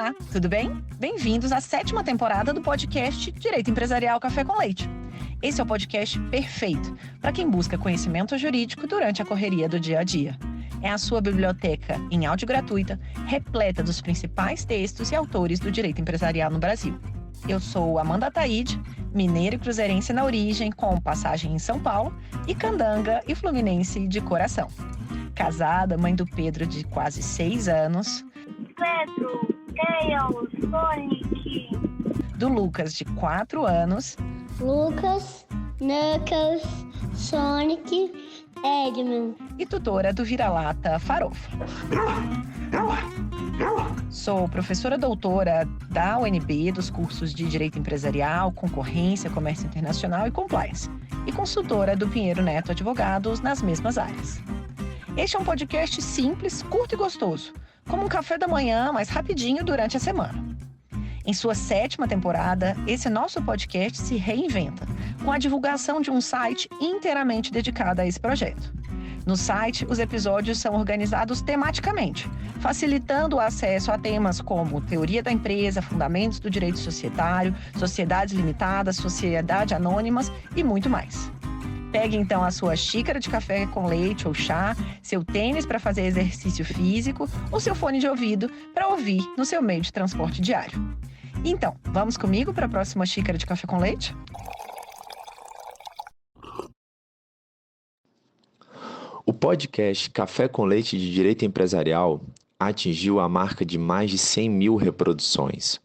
Olá, tudo bem? Bem-vindos à 7ª temporada do podcast Direito Empresarial Café com Leite. Esse é o podcast perfeito para quem busca conhecimento jurídico durante a correria do dia a dia. É a sua biblioteca em áudio gratuita, repleta dos principais textos e autores do direito empresarial no Brasil. Eu sou Amanda Ataide, mineira e cruzeirense na origem, com passagem em São Paulo, e candanga e fluminense de coração. Casada, mãe do Pedro, de quase 6 anos. Pedro, Tails, Sonic. Do Lucas, de 4 anos. Lucas, Knuckles, Sonic, Eggman. E tutora do Vira-Lata Farofa. Sou professora doutora da UNB dos cursos de Direito Empresarial, Concorrência, Comércio Internacional e Compliance. E consultora do Pinheiro Neto Advogados nas mesmas áreas. Este é um podcast simples, curto e gostoso, como um café da manhã, mais rapidinho durante a semana. Em sua 7ª temporada, esse nosso podcast se reinventa, com a divulgação de um site inteiramente dedicado a esse projeto. No site, os episódios são organizados tematicamente, facilitando o acesso a temas como teoria da empresa, fundamentos do direito societário, sociedades limitadas, sociedades anônimas e muito mais. Pegue então a sua xícara de café com leite ou chá, seu tênis para fazer exercício físico ou seu fone de ouvido para ouvir no seu meio de transporte diário. Então, vamos comigo para a próxima xícara de café com leite? O podcast Café com Leite de Direito Empresarial atingiu a marca de mais de 100 mil reproduções.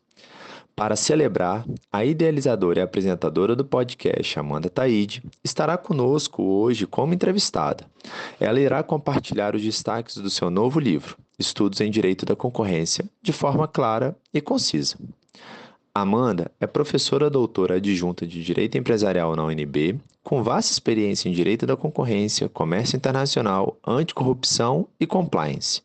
Para celebrar, a idealizadora e apresentadora do podcast, Amanda Ataide, estará conosco hoje como entrevistada. Ela irá compartilhar os destaques do seu novo livro, Estudos em Direito da Concorrência, de forma clara e concisa. Amanda é professora doutora adjunta de Direito Empresarial na UNB, com vasta experiência em Direito da Concorrência, Comércio Internacional, Anticorrupção e Compliance.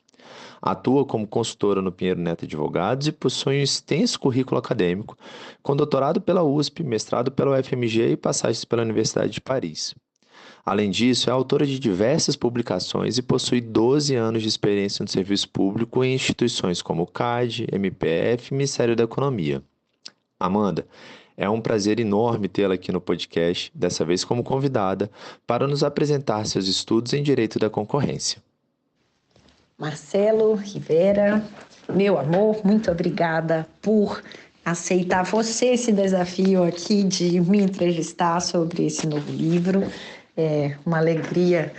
Atua como consultora no Pinheiro Neto Advogados e possui um extenso currículo acadêmico, com doutorado pela USP, mestrado pela UFMG e passagens pela Universidade de Paris. Além disso, é autora de diversas publicações e possui 12 anos de experiência no serviço público em instituições como o CAD, MPF e Ministério da Economia. Amanda, é um prazer enorme tê-la aqui no podcast, dessa vez como convidada, para nos apresentar seus estudos em Direito da Concorrência. Marcelo Rivera, meu amor, muito obrigada por aceitar esse desafio aqui de me entrevistar sobre esse novo livro. É uma alegria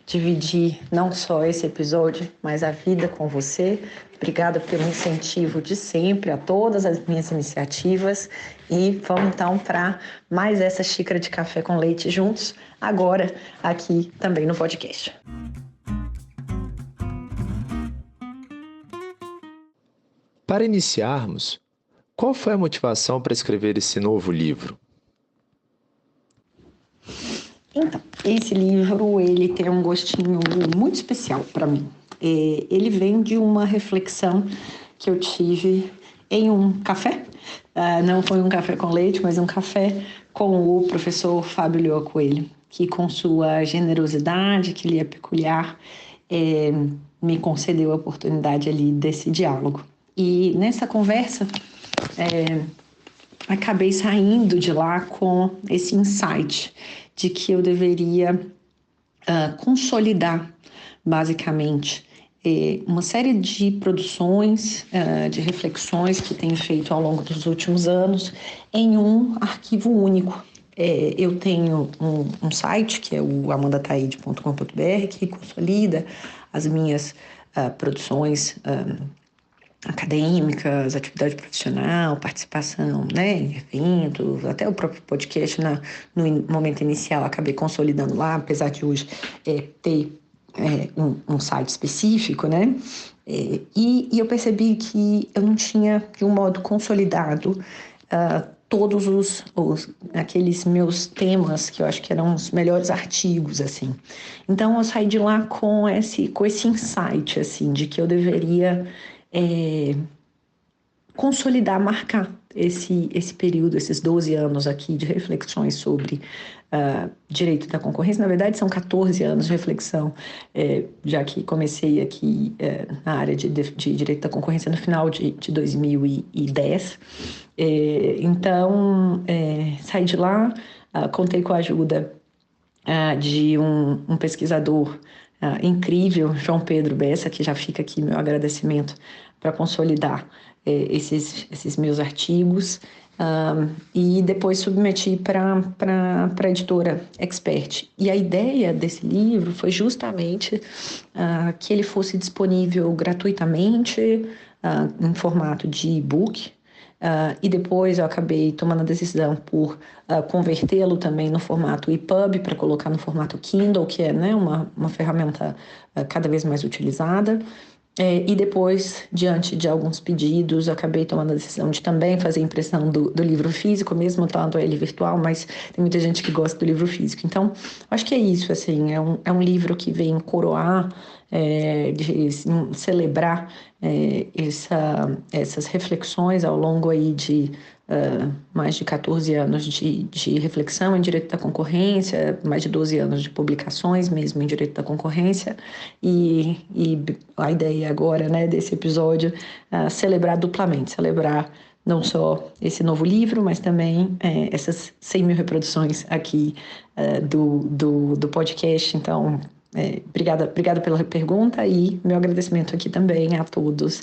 dividir não só esse episódio, mas a vida com você. Obrigada pelo incentivo de sempre a todas as minhas iniciativas. E vamos então para mais essa xícara de café com leite juntos, agora aqui também no podcast. Para iniciarmos, qual foi a motivação para escrever esse novo livro? Então, esse livro ele tem um gostinho muito especial para mim. Ele vem de uma reflexão que eu tive em um café. Não foi um café com leite, mas um café com o professor Fábio Lioa Coelho, que com sua generosidade, que lhe é peculiar, me concedeu a oportunidade ali desse diálogo. E nessa conversa, acabei saindo de lá com esse insight de que eu deveria consolidar, basicamente, uma série de produções, de reflexões que tenho feito ao longo dos últimos anos em um arquivo único. Eu tenho um site, que é o amandataide.com.br, que consolida as minhas produções acadêmicas, atividade profissional, participação, em eventos, até o próprio podcast no momento inicial acabei consolidando lá, apesar de hoje ter um site específico, e eu percebi que eu não tinha de um modo consolidado todos aqueles meus temas que eu acho que eram os melhores artigos, assim. Então eu saí de lá com esse insight, assim, de que eu deveria consolidar, marcar esse período, esses 12 anos aqui de reflexões sobre direito da concorrência. Na verdade, são 14 anos de reflexão, já que comecei aqui na área de direito da concorrência no final de 2010. Então, saí de lá, contei com a ajuda de um pesquisador incrível, João Pedro Bessa, que já fica aqui meu agradecimento para consolidar esses meus artigos, e depois submeti para a editora Expert. E a ideia desse livro foi justamente que ele fosse disponível gratuitamente, em formato de e-book, e depois eu acabei tomando a decisão por convertê-lo também no formato EPUB, para colocar no formato Kindle, que é, né, uma ferramenta cada vez mais utilizada. E depois, diante de alguns pedidos, acabei tomando a decisão de também fazer impressão do livro físico, mesmo estando ele virtual, mas tem muita gente que gosta do livro físico. Então, acho que é isso, assim, é um livro que vem coroar, de celebrar essas reflexões ao longo aí de mais de 14 anos de reflexão em direito da concorrência, mais de 12 anos de publicações mesmo em direito da concorrência, e a ideia agora, né, desse episódio, celebrar duplamente, celebrar não só esse novo livro, mas também essas 100 mil reproduções aqui do podcast. Então, obrigada pela pergunta, e meu agradecimento aqui também a todos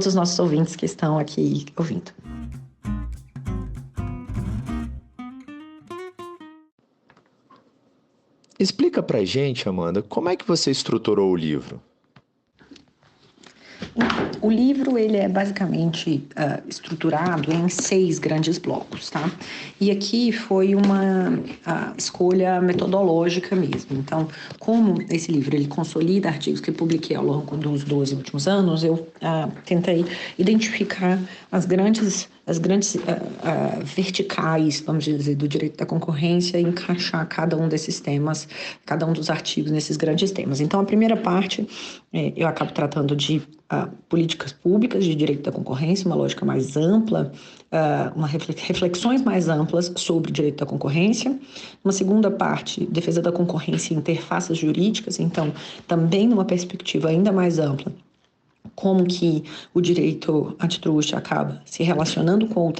os nossos ouvintes que estão aqui ouvindo. Explica pra gente, Amanda, como é que você estruturou o livro? O livro, ele é basicamente estruturado em 6 grandes blocos, tá? E aqui foi uma escolha metodológica mesmo. Então, como esse livro, ele consolida artigos que eu publiquei ao longo dos 12 últimos anos, eu tentei identificar as grandes verticais, vamos dizer, do direito da concorrência, e encaixar cada um desses temas, cada um dos artigos nesses grandes temas. Então, a primeira parte, eu acabo tratando de políticas públicas de direito da concorrência, uma lógica mais ampla, reflexões mais amplas sobre o direito da concorrência. Uma segunda parte, defesa da concorrência e interfaces jurídicas, então, também numa perspectiva ainda mais ampla, como que o direito antitruste acaba se relacionando com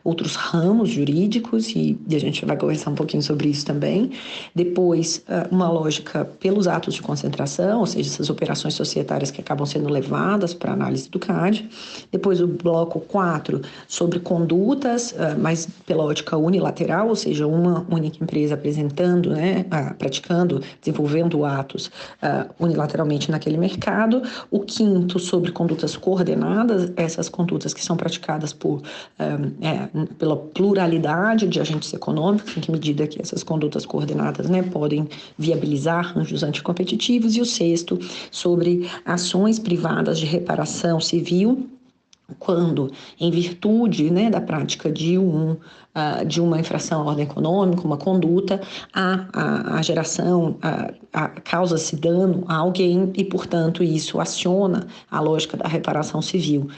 outros ramos jurídicos, e a gente vai conversar um pouquinho sobre isso também. Depois, uma lógica pelos atos de concentração, ou seja, essas operações societárias que acabam sendo levadas para análise do CAD. Depois, o bloco 4, sobre condutas, mas pela ótica unilateral, ou seja, uma única empresa apresentando, né, praticando, desenvolvendo atos unilateralmente naquele mercado. O quinto, sobre condutas coordenadas, essas condutas que são praticadas pela pluralidade de agentes econômicos, em que medida que essas condutas coordenadas, né, podem viabilizar arranjos anticompetitivos. E o sexto, sobre ações privadas de reparação civil, quando, em virtude, né, da prática de uma infração à ordem econômica, uma conduta, a geração, causa-se dano a alguém, e, portanto, isso aciona a lógica da reparação civil.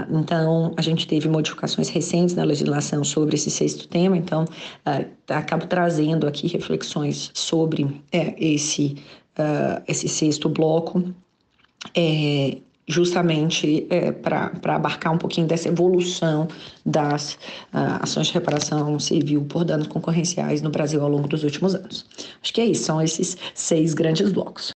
Então, a gente teve modificações recentes na legislação sobre esse sexto tema, então, acabo trazendo aqui reflexões sobre esse sexto bloco, justamente para abarcar um pouquinho dessa evolução das ações de reparação civil por danos concorrenciais no Brasil ao longo dos últimos anos. Acho que é isso, são esses 6 grandes blocos.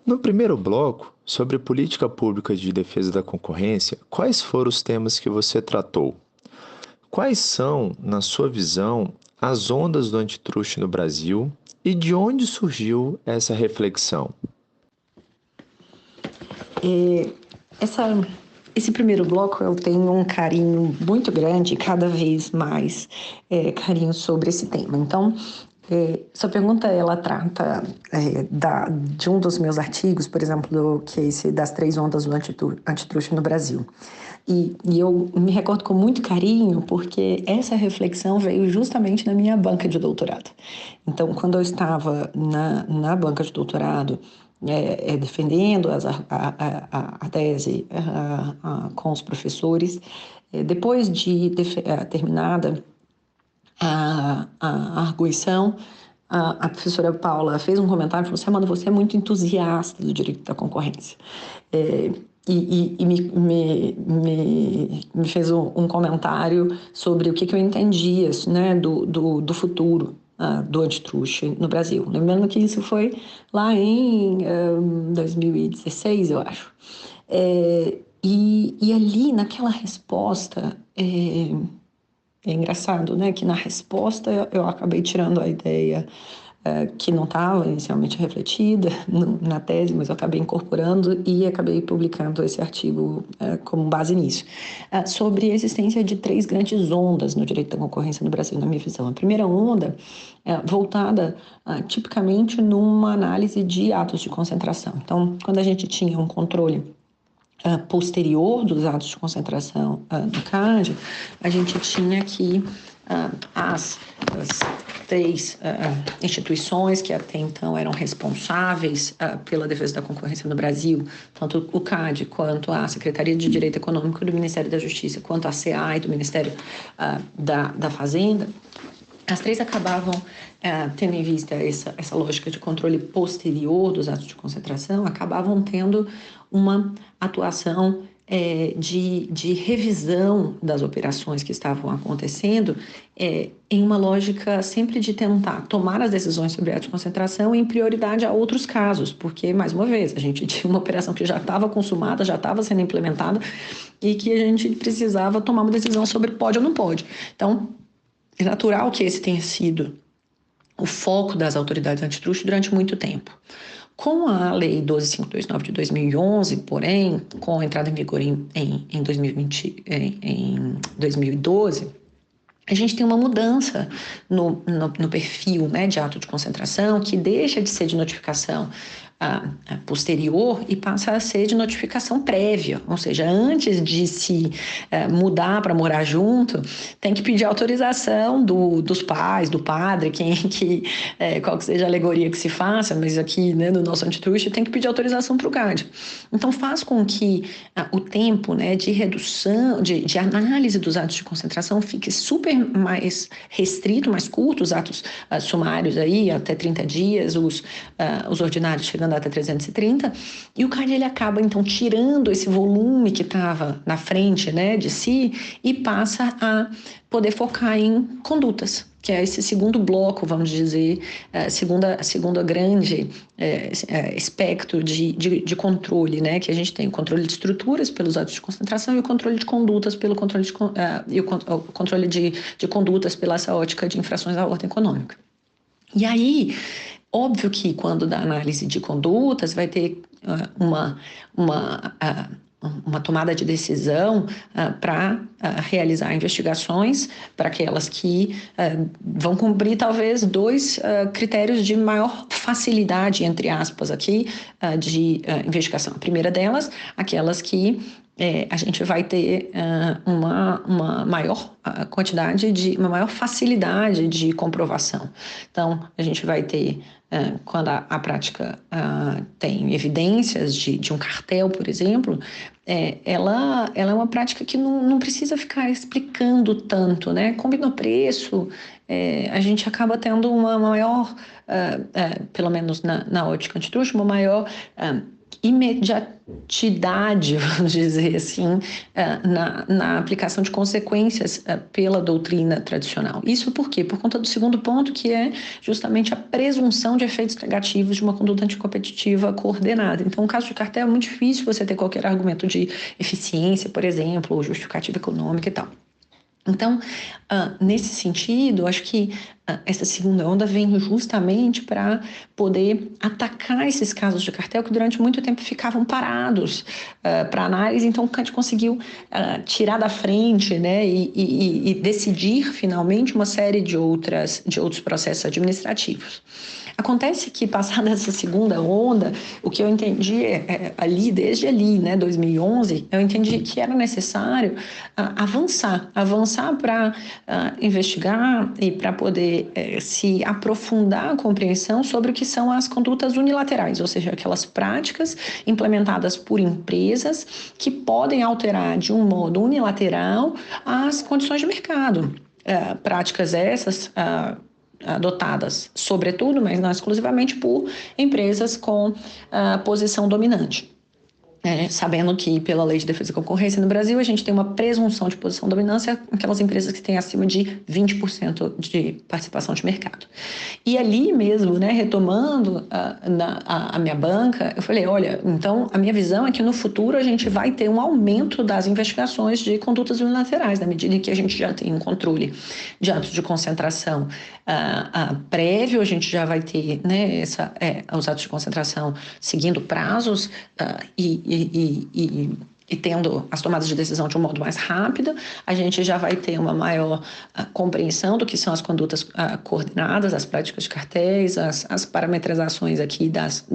No primeiro bloco, sobre política pública de defesa da concorrência, quais foram os temas que você tratou? Quais são, na sua visão, as ondas do antitruste no Brasil, e de onde surgiu essa reflexão? Esse primeiro bloco, eu tenho um carinho muito grande, cada vez mais carinho sobre esse tema. Então, essa pergunta, ela trata de um dos meus artigos, por exemplo, que é esse das 3 ondas do antitruste no Brasil. E eu me recordo com muito carinho, porque essa reflexão veio justamente na minha banca de doutorado. Então, quando eu estava na banca de doutorado, defendendo a tese com os professores. Depois de terminada a arguição, a professora Paula fez um comentário e falou assim: Amanda, você é muito entusiasta do direito da concorrência. E me fez um comentário sobre o que eu entendia, né, do futuro do antitruste no Brasil. Lembrando que isso foi lá em 2016, eu acho. E ali, naquela resposta, é engraçado, né, que na resposta eu acabei tirando a ideia que não estava inicialmente refletida na tese, mas eu acabei incorporando e acabei publicando esse artigo como base nisso, sobre a existência de 3 grandes ondas no direito da concorrência no Brasil, na minha visão. A primeira onda voltada tipicamente numa análise de atos de concentração. Então, quando a gente tinha um controle posterior dos atos de concentração no CAD, a gente tinha que as 3 instituições que até então eram responsáveis pela defesa da concorrência no Brasil, tanto o CAD quanto a Secretaria de Direito Econômico do Ministério da Justiça, quanto a SEAI do Ministério da Fazenda, as 3 acabavam tendo em vista essa lógica de controle posterior dos atos de concentração, acabavam tendo uma atuação de revisão das operações que estavam acontecendo em uma lógica sempre de tentar tomar as decisões sobre atos de concentração em prioridade a outros casos, porque, mais uma vez, a gente tinha uma operação que já estava consumada, já estava sendo implementada e que a gente precisava tomar uma decisão sobre pode ou não pode. Então, é natural que esse tenha sido o foco das autoridades antitruste durante muito tempo. Com a Lei 12.529 de 2011, porém, com a entrada em vigor em 2012, a gente tem uma mudança no perfil, né, de ato de concentração, que deixa de ser de notificação posterior e passa a ser de notificação prévia, ou seja, antes de se mudar para morar junto, tem que pedir autorização dos pais, do padre, qual que seja a alegoria que se faça, mas aqui, né, no nosso antitruste, tem que pedir autorização para o CAD. Então faz com que o tempo, né, de redução, de análise dos atos de concentração fique super mais restrito, mais curto, os atos sumários aí, até 30 dias, os ordinários chegando até 330, e o CAD ele acaba então tirando esse volume que estava na frente, né, de si e passa a poder focar em condutas, que é esse segundo bloco, vamos dizer, segunda grande espectro de controle, né, que a gente tem o controle de estruturas pelos atos de concentração e o controle de condutas pelo controle o controle de condutas pela essa ótica de infrações à ordem econômica. E aí, óbvio que quando da análise de condutas vai ter uma tomada de decisão para realizar investigações para aquelas que vão cumprir talvez 2 critérios de maior facilidade, entre aspas, aqui, de investigação. A primeira delas, aquelas que a gente vai ter uma maior quantidade, uma maior facilidade de comprovação. Então, a gente vai ter, quando a prática tem evidências de um cartel, por exemplo, ela é uma prática que não precisa ficar explicando tanto, né? Combinou preço, a gente acaba tendo uma maior, pelo menos na ótica antitruste, uma maior imediatidade, vamos dizer assim, na aplicação de consequências pela doutrina tradicional. Isso por quê? Por conta do segundo ponto, que é justamente a presunção de efeitos negativos de uma conduta anticompetitiva coordenada. Então, no caso de cartel, é muito difícil você ter qualquer argumento de eficiência, por exemplo, ou justificativa econômica e tal. Então, nesse sentido, acho que essa segunda onda vem justamente para poder atacar esses casos de cartel que durante muito tempo ficavam parados para análise. Então, o Kant conseguiu tirar da frente, né, e decidir finalmente uma série de outros processos administrativos. Acontece que, passada essa segunda onda, o que eu entendi desde ali, né, 2011, eu entendi que era necessário avançar para investigar e para poder se aprofundar a compreensão sobre o que são as condutas unilaterais, ou seja, aquelas práticas implementadas por empresas que podem alterar de um modo unilateral as condições de mercado. Práticas essas adotadas, sobretudo, mas não exclusivamente, por empresas com posição dominante. Sabendo que, pela Lei de Defesa da Concorrência no Brasil, a gente tem uma presunção de posição dominância aquelas empresas que têm acima de 20% de participação de mercado. E ali mesmo, né, retomando a minha banca, eu falei, olha, então a minha visão é que no futuro a gente vai ter um aumento das investigações de condutas unilaterais, na medida em que a gente já tem um controle de atos de concentração prévio, a gente já vai ter, né, os atos de concentração seguindo prazos e tendo as tomadas de decisão de um modo mais rápido, a gente já vai ter uma maior compreensão do que são as condutas coordenadas, as práticas de cartéis, as parametrizações aqui das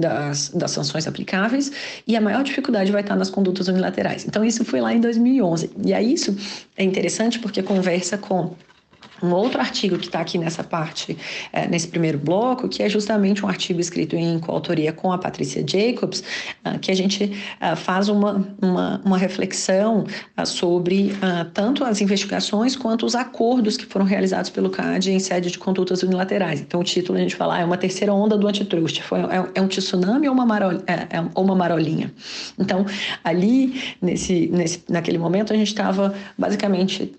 sanções aplicáveis, e a maior dificuldade vai estar nas condutas unilaterais. Então, isso foi lá em 2011. E aí isso é interessante porque conversa com um outro artigo que está aqui nessa parte, nesse primeiro bloco, que é justamente um artigo escrito em coautoria com a Patrícia Jacobs, que a gente faz uma reflexão sobre tanto as investigações quanto os acordos que foram realizados pelo CAD em sede de condutas unilaterais. Então, o título a gente fala é uma terceira onda do antitrust. É um tsunami ou uma marolinha? Então, ali, naquele momento, a gente estava basicamente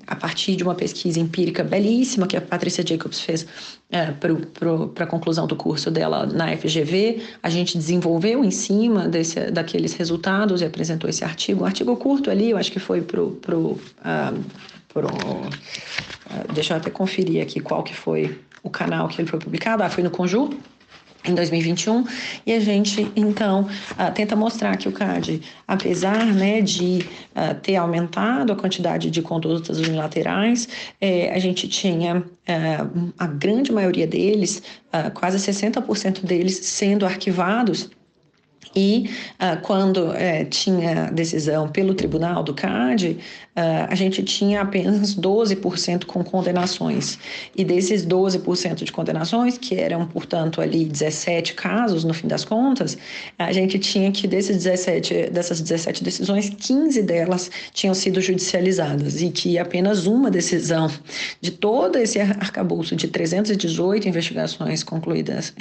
a partir de uma pesquisa empírica belíssima que a Patrícia Jacobs fez para a conclusão do curso dela na FGV. A gente desenvolveu em cima daqueles resultados e apresentou esse artigo. Um artigo curto ali, eu acho que foi deixa eu até conferir aqui qual que foi o canal que ele foi publicado. Foi no Conjur, em 2021, e a gente, então, tenta mostrar que o CAD, apesar, né, de ter aumentado a quantidade de condutas unilaterais, a gente tinha a grande maioria deles, quase 60% deles, sendo arquivados. E quando tinha decisão pelo tribunal do CAD, a gente tinha apenas 12% com condenações. E desses 12% de condenações, que eram, portanto, ali 17 casos, no fim das contas, a gente tinha que dessas 17 decisões, 15 delas tinham sido judicializadas e que apenas uma decisão de todo esse arcabouço de 318 investigações conduzidas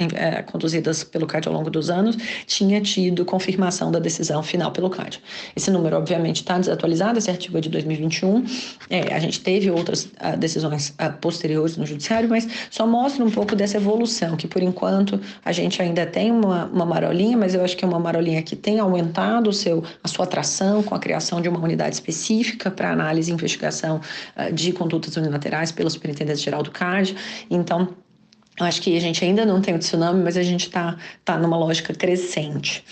pelo CAD ao longo dos anos, tinha tido confirmação da decisão final pelo CAD. Esse número, obviamente, está desatualizado, esse artigo é de 2021, a gente teve outras decisões posteriores no judiciário, mas só mostra um pouco dessa evolução, que por enquanto a gente ainda tem uma marolinha, mas eu acho que é uma marolinha que tem aumentado a sua atração com a criação de uma unidade específica para análise e investigação de condutas unilaterais pelo Superintendente-Geral do CAD. Então, eu acho que a gente ainda não tem o tsunami, mas a gente está numa lógica crescente.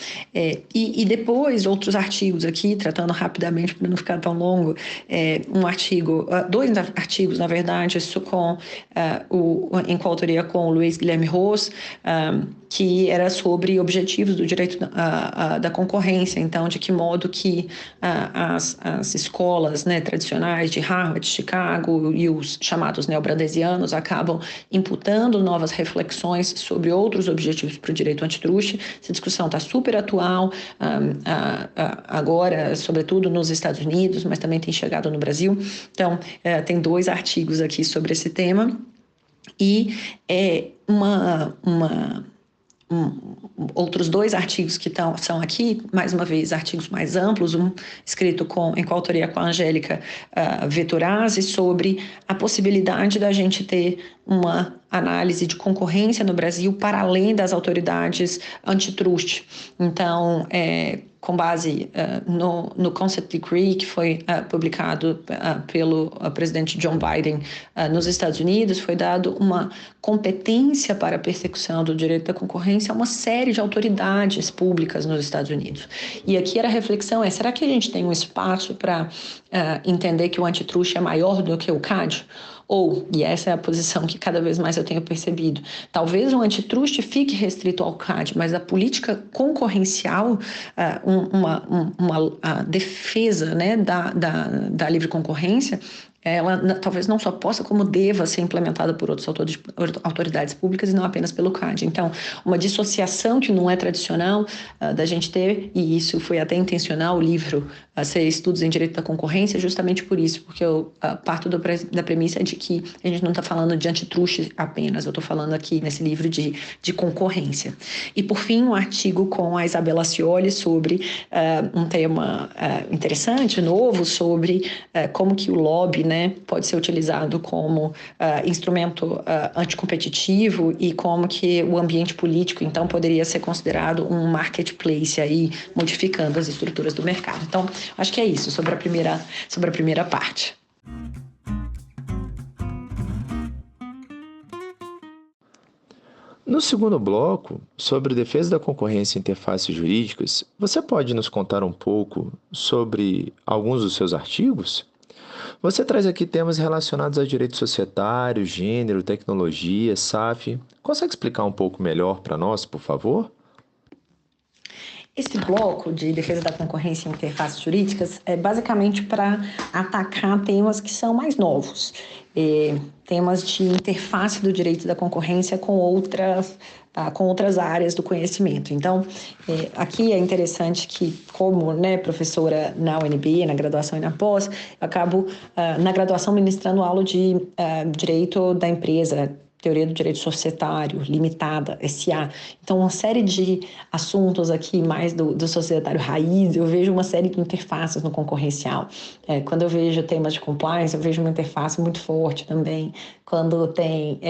E depois, outros artigos aqui, tratando rapidamente para não ficar tão longo, dois artigos, na verdade, isso em coautoria com o Luiz Guilherme Ros, que era sobre objetivos do direito da concorrência. Então, de que modo que as escolas, né, tradicionais de Harvard, Chicago e os chamados neobradesianos acabam imputando novas reflexões sobre outros objetivos para o direito antitruste. Essa discussão está super atual agora, sobretudo nos Estados Unidos, mas também tem chegado no Brasil. Então, tem 2 artigos aqui sobre esse tema e outros 2 artigos que são aqui, mais uma vez, artigos mais amplos, um escrito em coautoria com a Angélica Vettorazzi, sobre a possibilidade da gente ter uma análise de concorrência no Brasil para além das autoridades antitruste. Então, com base no Consent Decree, que foi publicado pelo presidente John Biden nos Estados Unidos, foi dado uma competência para a persecução do direito da concorrência a uma série de autoridades públicas nos Estados Unidos. E aqui a reflexão será que a gente tem um espaço para entender que o antitruste é maior do que o CAD? Ou, e essa é a posição que cada vez mais eu tenho percebido, talvez o antitruste fique restrito ao CAD, mas a política concorrencial, a defesa, né, da livre concorrência, ela talvez não só possa, como deva ser implementada por outras autoridades públicas e não apenas pelo CAD. Então, uma dissociação que não é tradicional da gente ter, e isso foi até intencional, o livro ser Estudos em Direito da Concorrência, justamente por isso, porque eu parto da premissa de que a gente não está falando de antitruste apenas, eu estou falando aqui nesse livro de concorrência. E, por fim, um artigo com a Isabela Scioli sobre um tema interessante, novo, sobre como que o lobby, né, pode ser utilizado como instrumento anticompetitivo e como que o ambiente político, então, poderia ser considerado um marketplace aí, modificando as estruturas do mercado. Então, acho que é isso, sobre a primeira parte. No segundo bloco, sobre defesa da concorrência e interfaces jurídicas, você pode nos contar um pouco sobre alguns dos seus artigos? Você traz aqui temas relacionados a direito societário, gênero, tecnologia, SAF. Consegue explicar um pouco melhor para nós, por favor? Esse bloco de defesa da concorrência e interfaces jurídicas é basicamente para atacar temas que são mais novos, temas de interface do direito da concorrência com outras áreas do conhecimento. Então, aqui é interessante que, como, né, professora na UNB, na graduação e na pós, eu acabo, na graduação, ministrando aula de direito da empresa, teoria do direito societário, limitada, SA. Então, uma série de assuntos aqui mais do societário raiz, eu vejo uma série de interfaces no concorrencial. Quando eu vejo temas de compliance, eu vejo uma interface muito forte também. Quando tem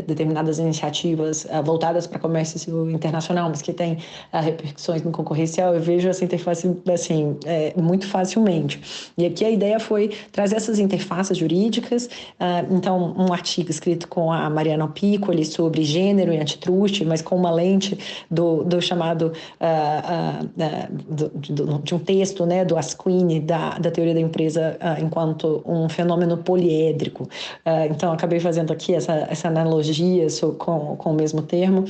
determinadas iniciativas voltadas para comércio internacional, mas que tem repercussões no concorrencial, eu vejo essa interface assim, muito facilmente. E aqui a ideia foi trazer essas interfaces jurídicas. Então, um artigo escrito com a Mariana Piccoli sobre gênero e antitruste, mas com uma lente do chamado de um texto, né, do Asquini, da teoria da empresa enquanto um fenômeno poliédrico. Então, acabei fazendo aqui essa analogia com o mesmo termo,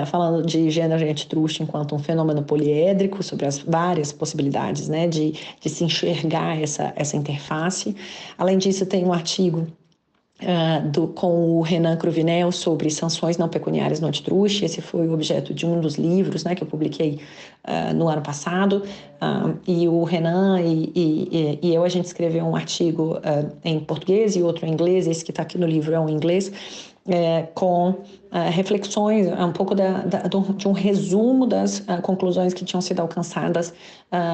falando de gênero e antitruste enquanto um fenômeno poliédrico, sobre as várias possibilidades, né, de se enxergar essa interface. Além disso, tem um artigo com o Renan Cruvinel sobre sanções não pecuniárias no antitruste. Esse foi o objeto de um dos livros, né, que eu publiquei no ano passado, e o Renan e eu, a gente escreveu um artigo em português e outro em inglês. Esse que está aqui no livro é um em inglês, com reflexões, um pouco de um resumo das conclusões que tinham sido alcançadas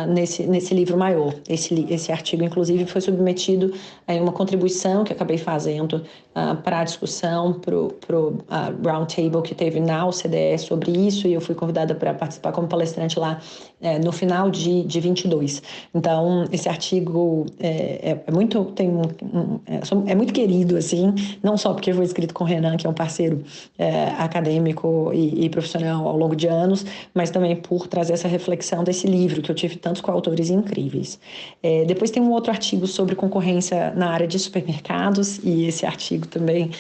nesse livro maior. Esse artigo, inclusive, foi submetido a uma contribuição que acabei fazendo para a discussão, para o roundtable que teve na OCDE sobre isso, e eu fui convidada para participar como palestrante lá no final de 22. Então, esse artigo é muito querido, assim, não só porque foi escrito com o Renan, que é um parceiro acadêmico e profissional ao longo de anos, mas também por trazer essa reflexão desse livro, que eu tive tantos coautores incríveis. Depois tem um outro artigo sobre concorrência na área de supermercados, e esse artigo também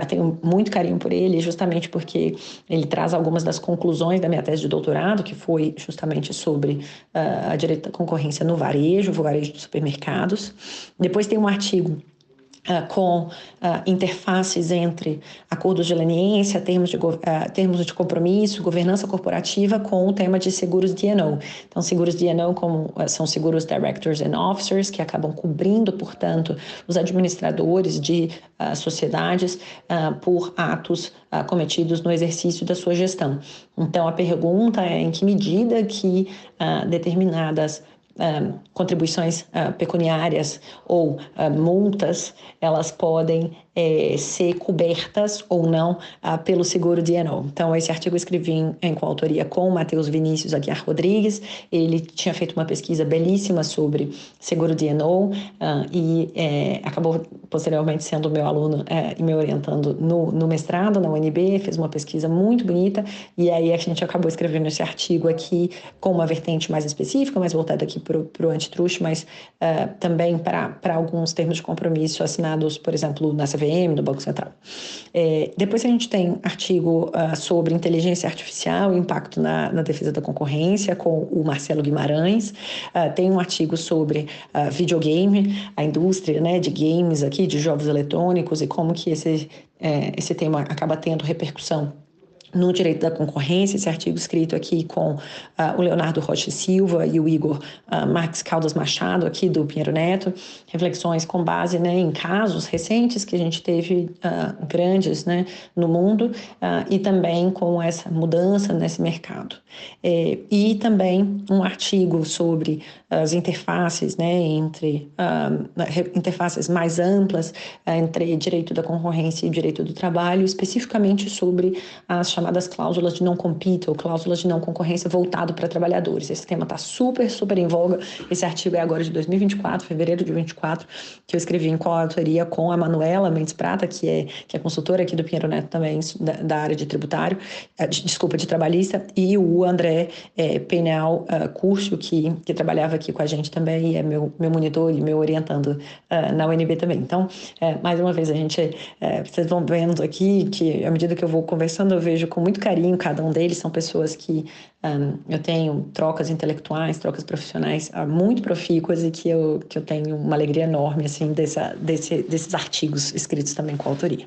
tenho muito carinho por ele, justamente porque ele traz algumas das conclusões da minha tese de doutorado, que foi justamente sobre a direito da concorrência no varejo de supermercados. Depois tem um artigo com interfaces entre acordos de leniência, termos de compromisso, governança corporativa, com o tema de seguros D&O. Então, seguros D&O são seguros Directors and Officers, que acabam cobrindo, portanto, os administradores de sociedades por atos cometidos no exercício da sua gestão. Então, a pergunta é em que medida que determinadas contribuições pecuniárias ou multas, elas podem ser cobertas ou não pelo seguro D&O. Então, esse artigo eu escrevi em coautoria com o Matheus Vinícius Aguiar Rodrigues. Ele tinha feito uma pesquisa belíssima sobre seguro D&O e acabou posteriormente sendo meu aluno e me orientando no mestrado na UNB, fez uma pesquisa muito bonita, e aí a gente acabou escrevendo esse artigo aqui com uma vertente mais específica, mais voltada aqui para o antitruste, mas também para alguns termos de compromisso assinados, por exemplo, na CVM, do Banco Central. Depois a gente tem artigo sobre inteligência artificial e impacto na defesa da concorrência, com o Marcelo Guimarães. Tem um artigo sobre videogame, a indústria, né, de games aqui, de jogos eletrônicos, e como que esse tema acaba tendo repercussão no direito da concorrência. Esse artigo escrito aqui com o Leonardo Rocha Silva e o Igor Marques Caldas Machado, aqui do Pinheiro Neto, reflexões com base, né, em casos recentes que a gente teve grandes, né, no mundo, e também com essa mudança nesse mercado. E também um artigo sobre as interfaces, né, entre interfaces mais amplas entre direito da concorrência e direito do trabalho, especificamente sobre as chamadas cláusulas de não compete ou cláusulas de não concorrência voltado para trabalhadores. Esse tema está super em voga. Esse artigo é agora de 2024, fevereiro de 2024, que eu escrevi em coautoria com a Manuela Mendes Prata, que é consultora aqui do Pinheiro Neto também, da área de tributário, de trabalhista, e o André Penal Curcio, que trabalhava aqui com a gente também, e é meu monitor e meu orientando na UNB também. Então, mais uma vez, vocês vão vendo aqui que, à medida que eu vou conversando, eu vejo com muito carinho cada um deles. São pessoas que eu tenho trocas intelectuais, trocas profissionais muito profícuas, e que eu tenho uma alegria enorme, assim, desses artigos escritos também com autoria.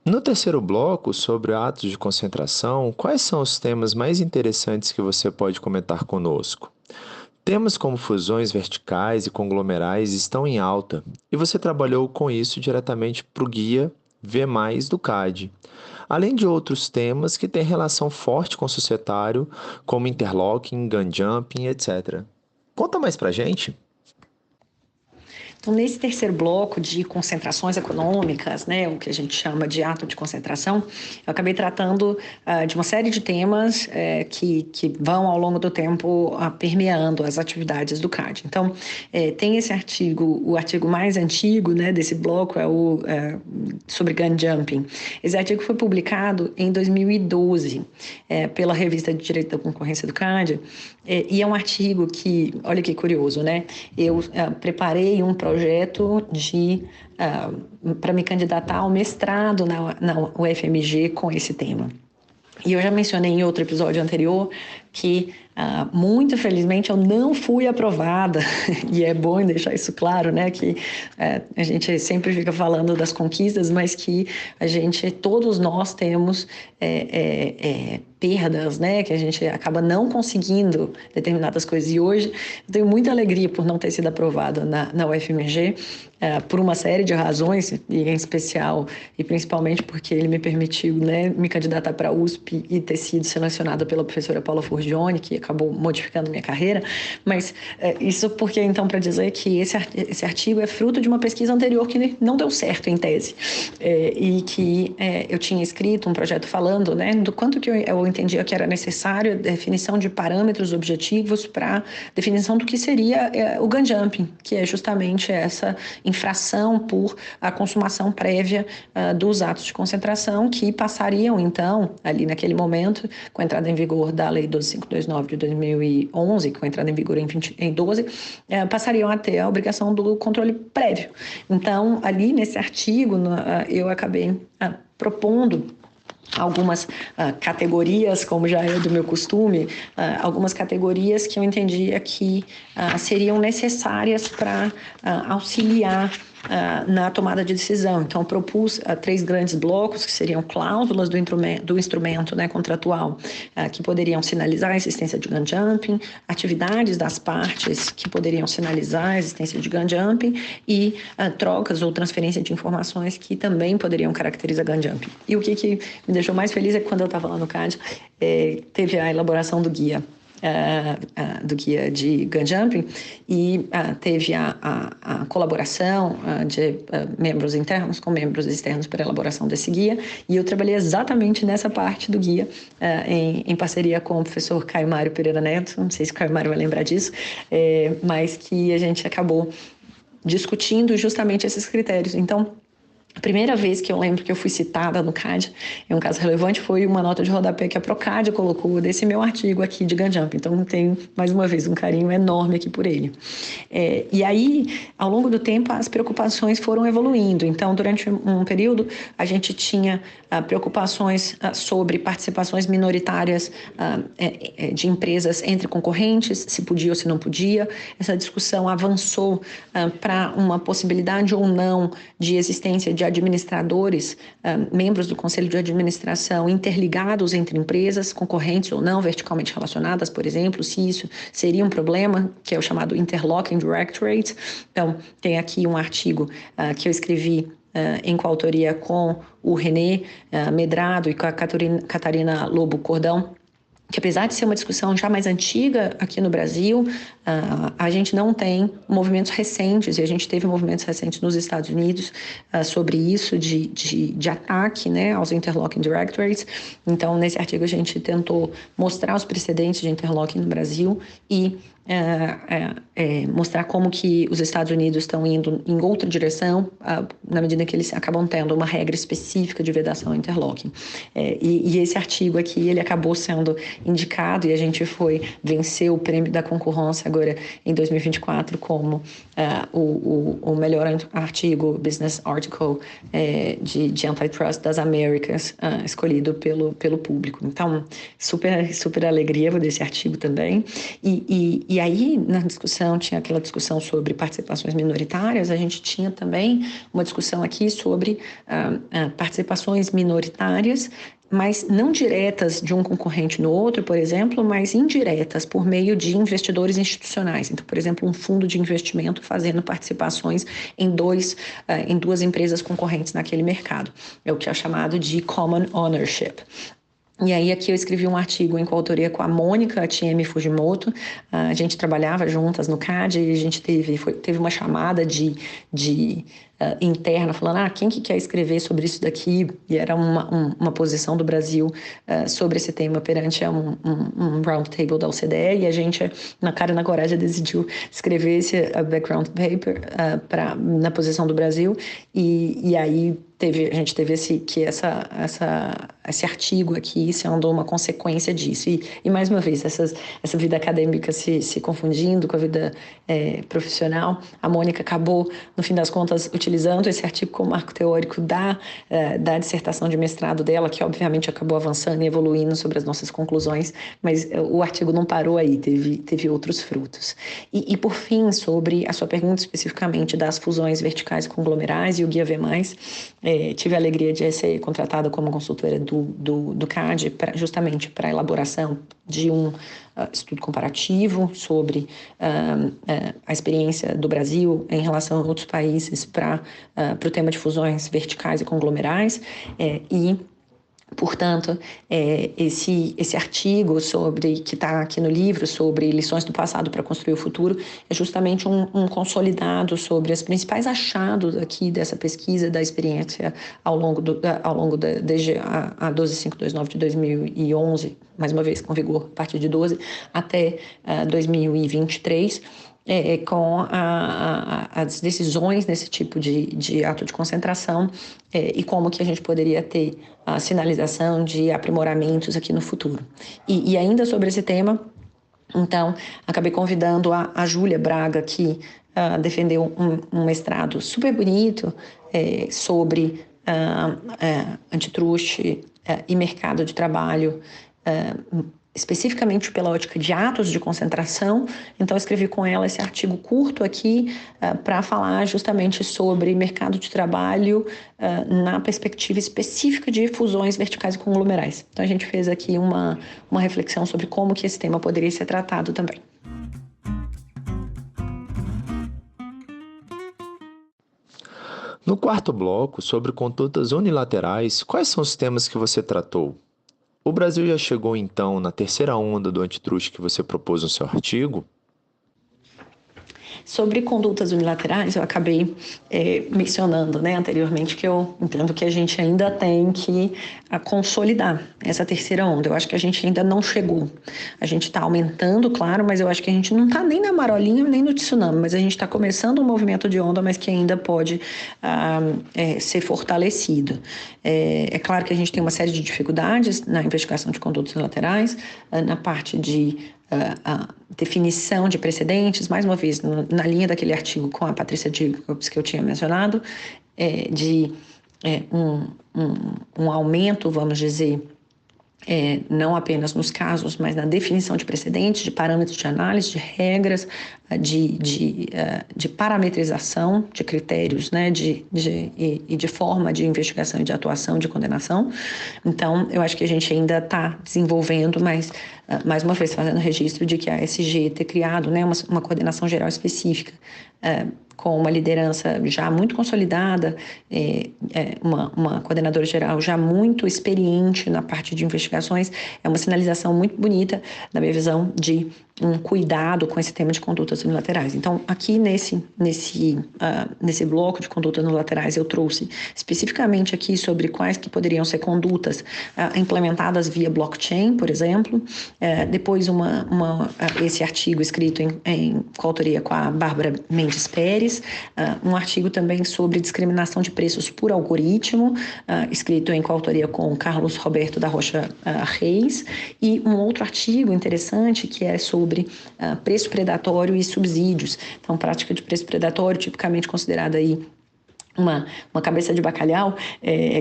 No terceiro bloco, sobre atos de concentração, quais são os temas mais interessantes que você pode comentar conosco? Temas como fusões verticais e conglomerais estão em alta, e você trabalhou com isso diretamente para o guia V+, do CAD, além de outros temas que têm relação forte com o societário, como interlocking, gun jumping, etc. Conta mais para a gente. Então, nesse terceiro bloco de concentrações econômicas, né, o que a gente chama de ato de concentração, eu acabei tratando de uma série de temas que vão, ao longo do tempo, permeando as atividades do CAD. Então, tem esse artigo, o artigo mais antigo, né, desse bloco é o sobre gun jumping. Esse artigo foi publicado em 2012 pela Revista de Direito da Concorrência do CAD, e é um artigo que, olha que curioso, né, eu preparei um projeto para me candidatar ao mestrado na UFMG com esse tema. E eu já mencionei em outro episódio anterior que, muito felizmente, eu não fui aprovada, e é bom deixar isso claro, né, que a gente sempre fica falando das conquistas, mas que todos nós temos perdas, né, que a gente acaba não conseguindo determinadas coisas. E hoje eu tenho muita alegria por não ter sido aprovada na UFMG, por uma série de razões, e em especial e principalmente porque ele me permitiu, né, me candidatar para a USP e ter sido selecionada pela professora Paula Forgione, que acabou modificando minha carreira. Mas isso porque, então, para dizer que esse artigo é fruto de uma pesquisa anterior que não deu certo em tese, e que eu tinha escrito um projeto falando, né, do quanto que eu entendia que era necessário a definição de parâmetros objetivos para definição do que seria o gun jumping, que é justamente essa infração por a consumação prévia dos atos de concentração, que passariam, então, ali naquele momento, com a entrada em vigor da Lei 12529 de 2011, com a entrada em vigor em 12, passariam a ter a obrigação do controle prévio. Então, ali nesse artigo, eu acabei propondo algumas categorias, como já é do meu costume, algumas categorias que eu entendia que seriam necessárias para auxiliar na tomada de decisão. Então, propus 3 grandes blocos, que seriam cláusulas do instrumento, né, contratual, que poderiam sinalizar a existência de gun jumping, atividades das partes que poderiam sinalizar a existência de gun jumping, e trocas ou transferência de informações que também poderiam caracterizar gun jumping. E o que me deixou mais feliz é que, quando eu estava lá no CAD, teve a elaboração do guia. do guia de gun jumping, e teve a colaboração de membros internos com membros externos para a elaboração desse guia, e eu trabalhei exatamente nessa parte do guia, em parceria com o professor Caio Mário Pereira Neto, não sei se o Caio Mário vai lembrar disso, mas que a gente acabou discutindo justamente esses critérios. Então, a primeira vez que eu lembro que eu fui citada no CAD, em um caso relevante, foi uma nota de rodapé que a Procad colocou desse meu artigo aqui de gun jump. Então, tenho, mais uma vez, um carinho enorme aqui por ele. E aí, ao longo do tempo, as preocupações foram evoluindo. Então, durante um período, a gente tinha preocupações sobre participações minoritárias de empresas entre concorrentes, se podia ou se não podia. Essa discussão avançou para uma possibilidade ou não de existência de administradores, membros do conselho de administração interligados entre empresas, concorrentes ou não, verticalmente relacionadas, por exemplo, se isso seria um problema, que é o chamado Interlocking Directorate. Então, tem aqui um artigo que eu escrevi em coautoria com o René Medrado e com a Catarina Lobo Cordão, que apesar de ser uma discussão já mais antiga aqui no Brasil, a gente não tem movimentos recentes, e a gente teve movimentos recentes nos Estados Unidos sobre isso, de ataque, né, aos interlocking directorates. Então, nesse artigo, a gente tentou mostrar os precedentes de interlocking no Brasil e mostrar como que os Estados Unidos estão indo em outra direção, na medida que eles acabam tendo uma regra específica de vedação interlocking. E esse artigo aqui, ele acabou sendo indicado, e a gente venceu o prêmio da concorrência agora em 2024 como o melhor artigo, business article de antitrust das Américas, escolhido pelo público. Então, super alegria desse artigo também. E aí, na discussão, tinha aquela discussão sobre participações minoritárias, a gente tinha também uma discussão aqui sobre participações minoritárias, mas não diretas de um concorrente no outro, por exemplo, mas indiretas por meio de investidores institucionais. Então, por exemplo, um fundo de investimento fazendo participações em duas empresas concorrentes naquele mercado. É o que é chamado de common ownership. E aí aqui eu escrevi um artigo em coautoria com a Mônica Tieme Fujimoto. A gente trabalhava juntas no CAD e a gente teve uma chamada interna, falando, quem que quer escrever sobre isso daqui? E era uma posição do Brasil sobre esse tema perante um roundtable da OCDE, e a gente, na cara e na coragem, decidiu escrever esse background paper na posição do Brasil, e aí a gente teve esse artigo aqui sendo uma consequência disso. E mais uma vez, essa vida acadêmica se confundindo com a vida profissional, a Mônica acabou, no fim das contas, utilizando esse artigo como marco teórico da dissertação de mestrado dela, que obviamente acabou avançando e evoluindo sobre as nossas conclusões, mas o artigo não parou aí, teve outros frutos. E por fim, sobre a sua pergunta especificamente das fusões verticais e conglomerais e o Guia V+, tive a alegria de ser contratada como consultora do CAD justamente para a elaboração de um estudo comparativo sobre a experiência do Brasil em relação a outros países para o tema de fusões verticais e conglomerais, portanto, esse artigo que está aqui no livro sobre lições do passado para construir o futuro é justamente um consolidado sobre os principais achados aqui dessa pesquisa da experiência ao longo desde a 12529 de 2011, mais uma vez com vigor a partir de 12 até 2023. Com as decisões nesse tipo de ato de concentração e como que a gente poderia ter a sinalização de aprimoramentos aqui no futuro. E ainda sobre esse tema, então, acabei convidando a Júlia Braga, que defendeu um mestrado super bonito sobre antitruste e mercado de trabalho, especificamente pela ótica de atos de concentração. Então, eu escrevi com ela esse artigo curto aqui para falar justamente sobre mercado de trabalho na perspectiva específica de fusões verticais e conglomerais. Então, a gente fez aqui uma reflexão sobre como que esse tema poderia ser tratado também. No quarto bloco, sobre condutas unilaterais, quais são os temas que você tratou? O Brasil já chegou, então, na terceira onda do antitruste que você propôs no seu artigo? Sobre condutas unilaterais, eu acabei mencionando, né, anteriormente, que eu entendo que a gente ainda tem que consolidar essa terceira onda. Eu acho que a gente ainda não chegou. A gente está aumentando, claro, mas eu acho que a gente não está nem na marolinha, nem no tsunami, mas a gente está começando um movimento de onda, mas que ainda pode ser fortalecido. É claro que a gente tem uma série de dificuldades na investigação de condutas unilaterais, na parte de a definição de precedentes, mais uma vez, na linha daquele artigo com a Patrícia Jacobs que eu tinha mencionado, um aumento, vamos dizer, não apenas nos casos, mas na definição de precedentes, de parâmetros de análise, de regras, de parametrização de critérios, né, e de forma de investigação e de atuação, de condenação. Então, eu acho que a gente ainda está desenvolvendo, mas, mais uma vez, fazendo registro de que a SG ter criado, né, uma coordenação geral específica, com uma liderança já muito consolidada, uma coordenadora geral já muito experiente na parte de investigações, é uma sinalização muito bonita, na minha visão, de um cuidado com esse tema de condutas unilaterais. Então, aqui nesse bloco de condutas unilaterais, eu trouxe especificamente aqui sobre quais que poderiam ser condutas implementadas via blockchain, por exemplo. Depois, esse artigo escrito em coautoria com a Bárbara Mendes Pérez, um artigo também sobre discriminação de preços por algoritmo, escrito em coautoria com Carlos Roberto da Rocha Reis, e um outro artigo interessante que é sobre preço predatório e subsídios. Então, prática de preço predatório, tipicamente considerada aí uma cabeça de bacalhau,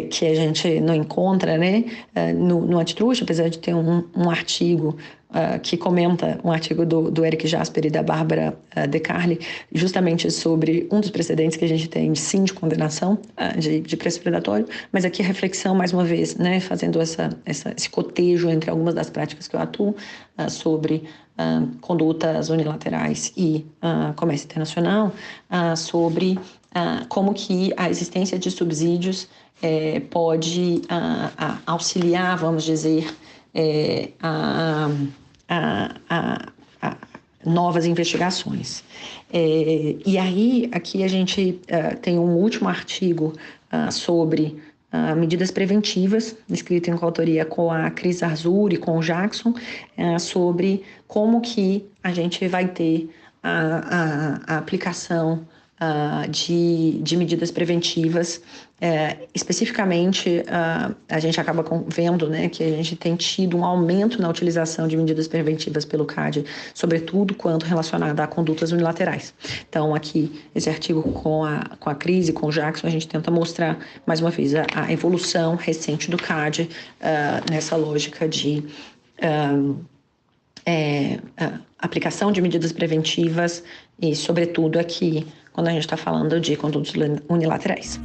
que a gente não encontra, né, no antitruste, apesar de ter um artigo que comenta, um artigo do Eric Jasper e da Bárbara De Carli, justamente sobre um dos precedentes que a gente tem, sim, de condenação de preço predatório, mas aqui a reflexão, mais uma vez, né, fazendo esse cotejo entre algumas das práticas que eu atuo, sobre condutas unilaterais e comércio internacional, sobre como que a existência de subsídios pode auxiliar, vamos dizer, a novas investigações. E aí, aqui a gente tem um último artigo sobre medidas preventivas, escrito em coautoria com a Cris Arzur e com o Jackson, sobre como que a gente vai ter a aplicação de medidas preventivas. Especificamente, a gente acaba vendo, né, que a gente tem tido um aumento na utilização de medidas preventivas pelo CAD, sobretudo quando relacionada a condutas unilaterais. Então, aqui, esse artigo com a Cris e com o Jackson, a gente tenta mostrar, mais uma vez, a evolução recente do CAD nessa lógica de aplicação de medidas preventivas e, sobretudo, aqui, quando a gente está falando de condutas unilaterais.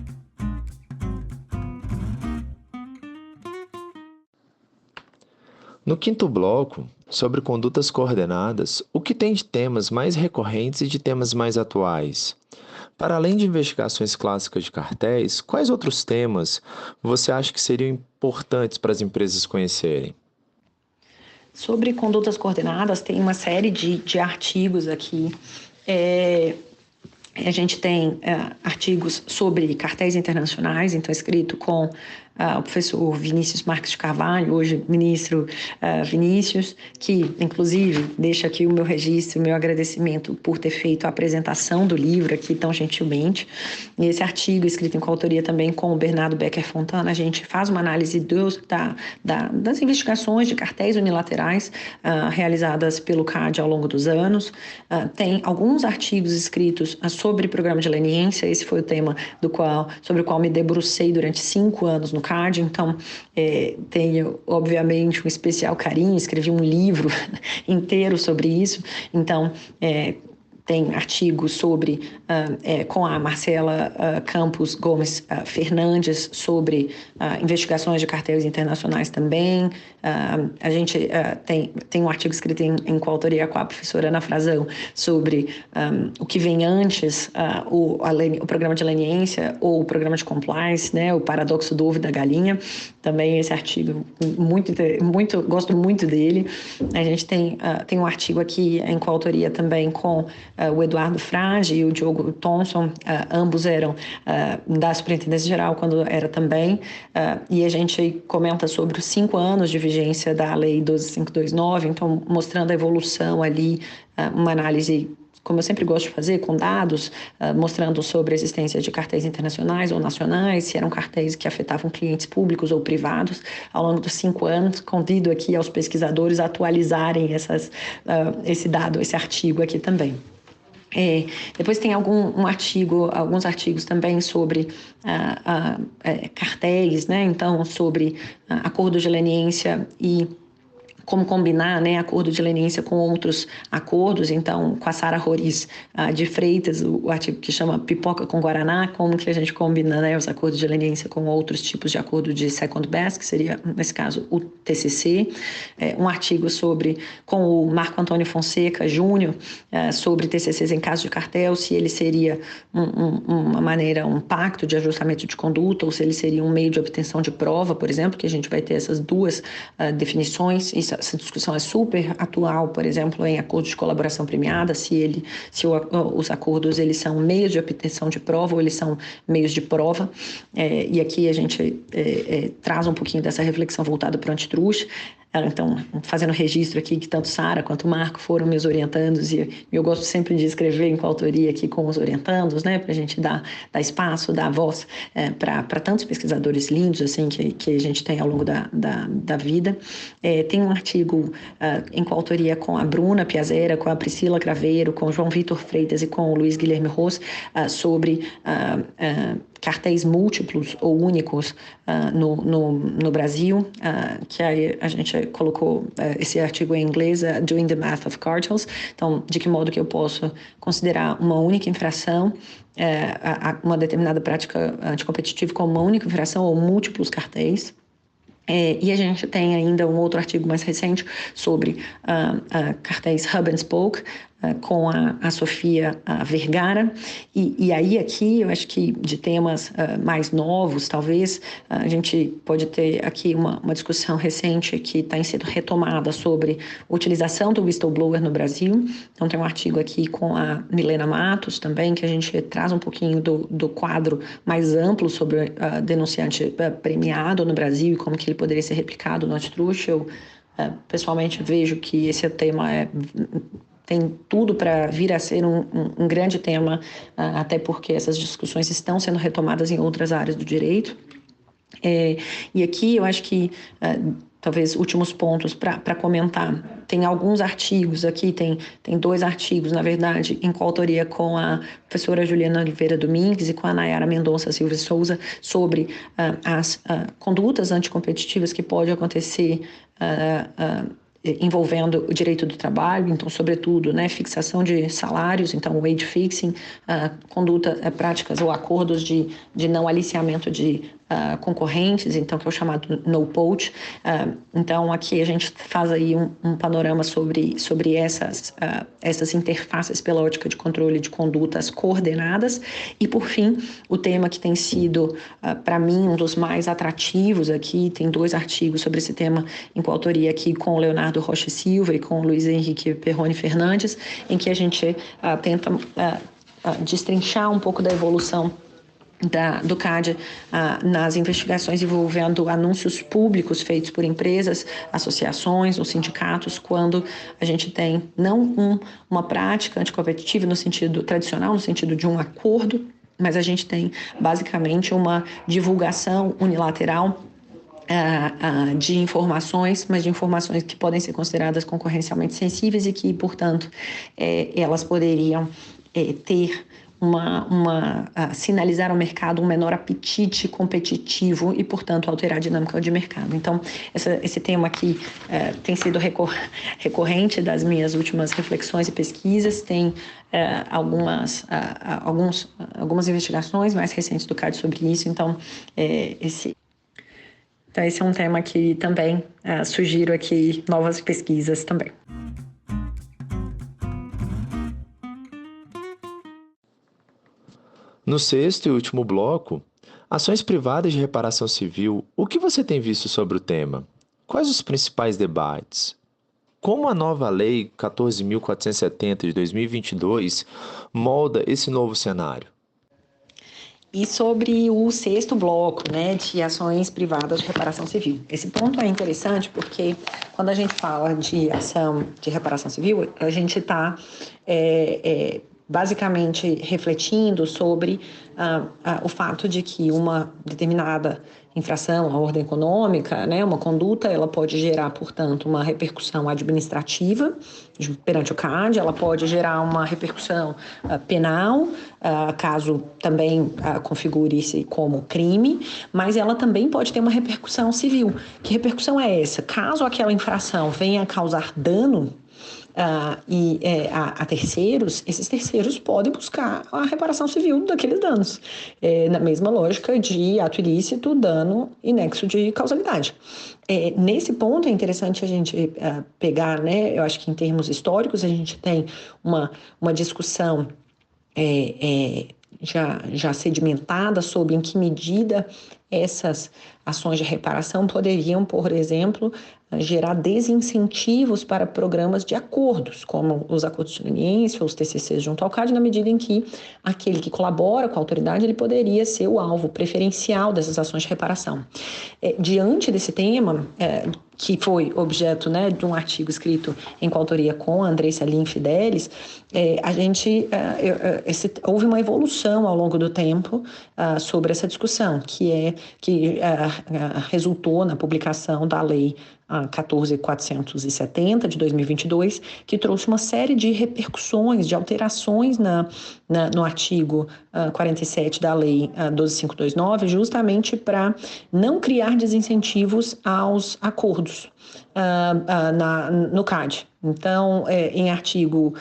No quinto bloco, sobre condutas coordenadas, o que tem de temas mais recorrentes e de temas mais atuais? Para além de investigações clássicas de cartéis, quais outros temas você acha que seriam importantes para as empresas conhecerem? Sobre condutas coordenadas, tem uma série de artigos aqui. A gente tem artigos sobre cartéis internacionais, então escrito com o professor Vinícius Marques de Carvalho, hoje ministro Vinícius, que inclusive deixa aqui o meu registro, o meu agradecimento por ter feito a apresentação do livro aqui tão gentilmente. E esse artigo, escrito em coautoria também com o Bernardo Becker Fontana, a gente faz uma análise das investigações de cartéis unilaterais realizadas pelo CAD ao longo dos anos. Tem alguns artigos escritos sobre programa de leniência, esse foi o tema sobre o qual me debrucei durante 5 anos no CAD, então tenho, obviamente, um especial carinho, escrevi um livro inteiro sobre isso, então tem artigos sobre, com a Marcela Campos Gomes Fernandes, sobre investigações de cartéis internacionais também. A gente tem um artigo escrito em coautoria com a professora Ana Frazão sobre o que vem antes, o programa de leniência ou o programa de compliance, né, o paradoxo do ovo e da galinha. Também esse artigo, gosto muito dele. A gente tem um artigo aqui em coautoria também com o Eduardo Frade e o Diogo Thompson, ambos eram da Superintendência Geral quando era também, e a gente comenta sobre os 5 anos de vigência da Lei 12.529, então mostrando a evolução ali, uma análise, como eu sempre gosto de fazer, com dados, mostrando sobre a existência de cartéis internacionais ou nacionais, se eram cartéis que afetavam clientes públicos ou privados, ao longo dos 5 anos. Convido aqui aos pesquisadores a atualizarem esse dado, esse artigo aqui também. Depois tem alguns artigos também sobre cartéis, né? Então, sobre acordo de leniência e como combinar, né, acordo de leniência com outros acordos. Então, com a Sara Roriz de Freitas, o artigo que chama Pipoca com Guaraná, como que a gente combina, né, os acordos de leniência com outros tipos de acordo de second best, que seria, nesse caso, o TCC. Um artigo com o Marco Antônio Fonseca Júnior, sobre TCCs em caso de cartel, se ele seria uma maneira, um pacto de ajustamento de conduta, ou se ele seria um meio de obtenção de prova, por exemplo, que a gente vai ter essas duas definições. Essa discussão é super atual, por exemplo, em acordos de colaboração premiada, se os acordos eles são meios de obtenção de prova ou eles são meios de prova. E aqui a gente traz um pouquinho dessa reflexão voltada para o antitruste. Então, fazendo registro aqui que tanto Sara quanto o Marco foram meus orientandos, e eu gosto sempre de escrever em coautoria aqui com os orientandos, né, para a gente dar espaço, dar voz para tantos pesquisadores lindos assim que a gente tem ao longo da vida. Tem um artigo em coautoria com a Bruna Piazera, com a Priscila Craveiro, com o João Vitor Freitas e com o Luiz Guilherme Ros, sobre cartéis múltiplos ou únicos no Brasil, que aí a gente colocou esse artigo em inglês, Doing the Math of Cartels. Então, de que modo que eu posso considerar uma única infração, uma determinada prática anticompetitiva como uma única infração ou múltiplos cartéis. E a gente tem ainda um outro artigo mais recente sobre cartéis hub and spoke, com a Sofia Vergara, e aí aqui eu acho que de temas mais novos, talvez, a gente pode ter aqui uma discussão recente que está sendo retomada sobre a utilização do whistleblower no Brasil. Então tem um artigo aqui com a Milena Matos também, que a gente traz um pouquinho do quadro mais amplo sobre denunciante premiado no Brasil e como que ele poderia ser replicado no antitruste. Eu pessoalmente vejo que esse tema tem tudo para vir a ser um grande tema, até porque essas discussões estão sendo retomadas em outras áreas do direito. E aqui eu acho que, talvez, últimos pontos para comentar. Tem alguns artigos aqui, tem 2 artigos, na verdade, em coautoria com a professora Juliana Oliveira Domingues e com a Nayara Mendonça Silva e Souza, sobre as condutas anticompetitivas que podem acontecer envolvendo o direito do trabalho, então, sobretudo, né, fixação de salários, então, wage fixing, práticas ou acordos de não aliciamento de concorrentes, então, que é o chamado no poach. Então, aqui a gente faz aí um panorama sobre essas interfaces pela ótica de controle de condutas coordenadas. E, por fim, o tema que tem sido, para mim, um dos mais atrativos aqui, tem 2 artigos sobre esse tema em coautoria aqui com o Leonardo Rocha Silva e com o Luiz Henrique Perrone Fernandes, em que a gente tenta destrinchar um pouco da evolução do CAD nas investigações envolvendo anúncios públicos feitos por empresas, associações ou sindicatos, quando a gente tem não uma prática anticompetitiva no sentido tradicional, no sentido de um acordo, mas a gente tem basicamente uma divulgação unilateral de informações, mas de informações que podem ser consideradas concorrencialmente sensíveis e que, portanto, elas poderiam ter sinalizar ao mercado um menor apetite competitivo e, portanto, alterar a dinâmica de mercado. Então, esse tema aqui tem sido recorrente das minhas últimas reflexões e pesquisas, tem algumas investigações mais recentes do CAD sobre isso, então esse é um tema que também sugiro aqui novas pesquisas também. No sexto e último bloco, ações privadas de reparação civil, o que você tem visto sobre o tema? Quais os principais debates? Como a nova Lei 14.470 de 2022 molda esse novo cenário? E sobre o sexto bloco, né, de ações privadas de reparação civil. Esse ponto é interessante porque quando a gente fala de ação de reparação civil, a gente está basicamente refletindo sobre o fato de que uma determinada infração à ordem econômica, né, uma conduta, ela pode gerar, portanto, uma repercussão administrativa perante o CAD, ela pode gerar uma repercussão penal, caso também configure-se como crime, mas ela também pode ter uma repercussão civil. Que repercussão é essa? Caso aquela infração venha a causar dano a terceiros, esses terceiros podem buscar a reparação civil daqueles danos, na mesma lógica de ato ilícito, dano e nexo de causalidade. Nesse ponto é interessante a gente pegar, né, eu acho que em termos históricos a gente tem uma discussão já sedimentada sobre em que medida essas ações de reparação poderiam, por exemplo, gerar desincentivos para programas de acordos, como os acordos de leniência ou os TCCs junto ao CAD, na medida em que aquele que colabora com a autoridade ele poderia ser o alvo preferencial dessas ações de reparação. Diante desse tema, que foi objeto, né, de um artigo escrito em coautoria com a Andressa Linfidelis, houve uma evolução ao longo do tempo sobre essa discussão, que resultou na publicação da Lei 14.470 de 2022, que trouxe uma série de repercussões, de alterações no artigo 47 da Lei 12.529, justamente para não criar desincentivos aos acordos no CAD. Então, em artigo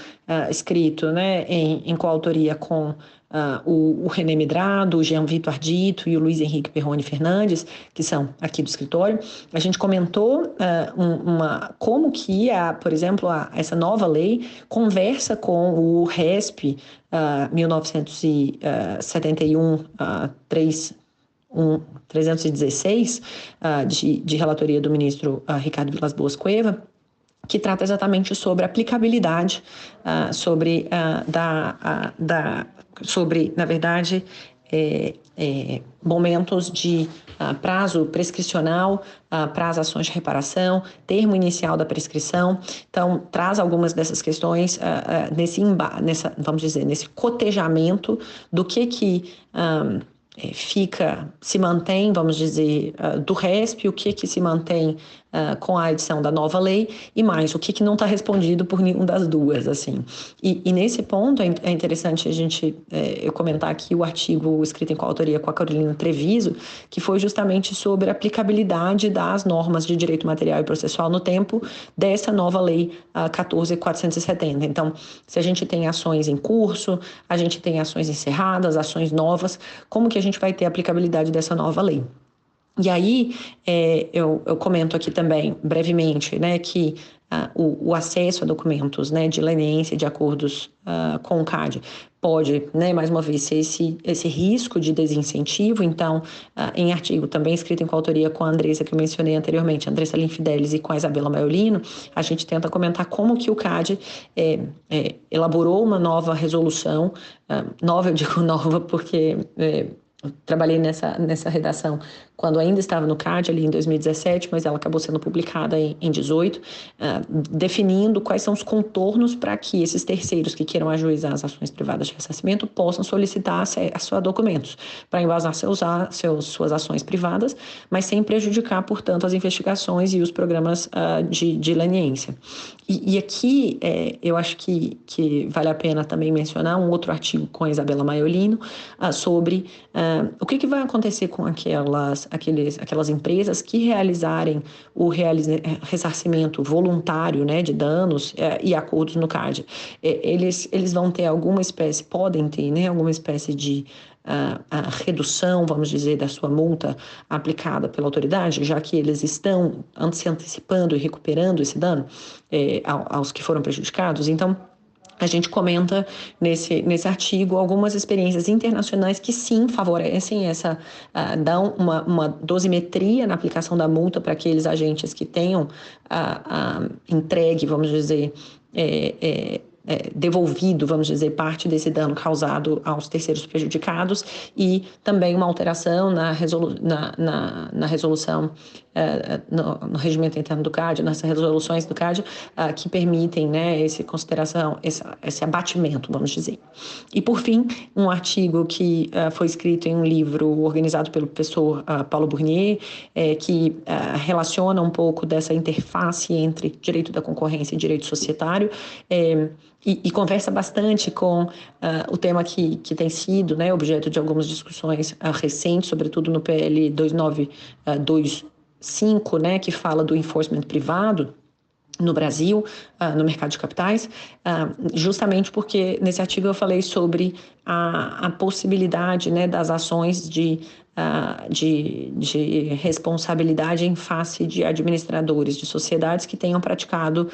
escrito, né, em coautoria com o René Medrado, o Jean Vitor Ardito e o Luiz Henrique Perrone Fernandes, que são aqui do escritório, a gente comentou como que, por exemplo, essa nova lei conversa com o RESP 1971 316, de relatoria do ministro Ricardo Vilas Boas Cueva, que trata exatamente sobre a aplicabilidade, sobre, na verdade, momentos de prazo prescricional para as ações de reparação, termo inicial da prescrição. Então, traz algumas dessas questões nesse cotejamento do que se mantém, vamos dizer, do RESP, o que se mantém com a edição da nova lei e mais, o que não está respondido por nenhuma das duas, assim. E nesse ponto é interessante a gente eu comentar aqui o artigo escrito em coautoria com a Carolina Treviso, que foi justamente sobre a aplicabilidade das normas de direito material e processual no tempo dessa nova lei 14.470. Então, se a gente tem ações em curso, a gente tem ações encerradas, ações novas, como que a gente vai ter a aplicabilidade dessa nova lei? E aí, eu comento aqui também, brevemente, né, que o acesso a documentos, né, de leniência de acordos com o CAD pode, né, mais uma vez, ser esse risco de desincentivo. Então, em artigo também escrito em coautoria com a Andressa, que eu mencionei anteriormente, Andressa Linfidelis, e com a Isabela Maiolino, a gente tenta comentar como que o CAD elaborou uma nova resolução, nova, eu digo nova porque trabalhei nessa redação quando ainda estava no CAD, ali em 2017, mas ela acabou sendo publicada em 2018, definindo quais são os contornos para que esses terceiros que queiram ajuizar as ações privadas de ressarcimento possam solicitar acesso a documentos para embasar suas ações privadas, mas sem prejudicar, portanto, as investigações e os programas de leniência. E aqui eu acho que vale a pena também mencionar um outro artigo com a Isabela Maiolino sobre o que vai acontecer com aquelas empresas que realizarem o ressarcimento voluntário, né, de danos e acordos no CAD. Eles vão ter podem ter, né, alguma espécie de a redução, vamos dizer, da sua multa aplicada pela autoridade, já que eles estão se antecipando e recuperando esse dano aos que foram prejudicados. Então, a gente comenta nesse artigo algumas experiências internacionais que sim favorecem dão uma dosimetria na aplicação da multa para aqueles agentes que tenham entregue, vamos dizer, devolvido, vamos dizer, parte desse dano causado aos terceiros prejudicados, e também uma alteração na resolução, no regimento interno do CAD, nessas resoluções do CAD, que permitem, né, esse abatimento, vamos dizer. E, por fim, um artigo que foi escrito em um livro organizado pelo professor Paulo Bournier, que relaciona um pouco dessa interface entre direito da concorrência e direito societário, e conversa bastante com o tema que tem sido, né, objeto de algumas discussões recentes, sobretudo no PL 2925, né, que fala do enforcement privado no Brasil, no mercado de capitais, justamente porque nesse artigo eu falei sobre a possibilidade, né, das ações de responsabilidade em face de administradores de sociedades que tenham praticado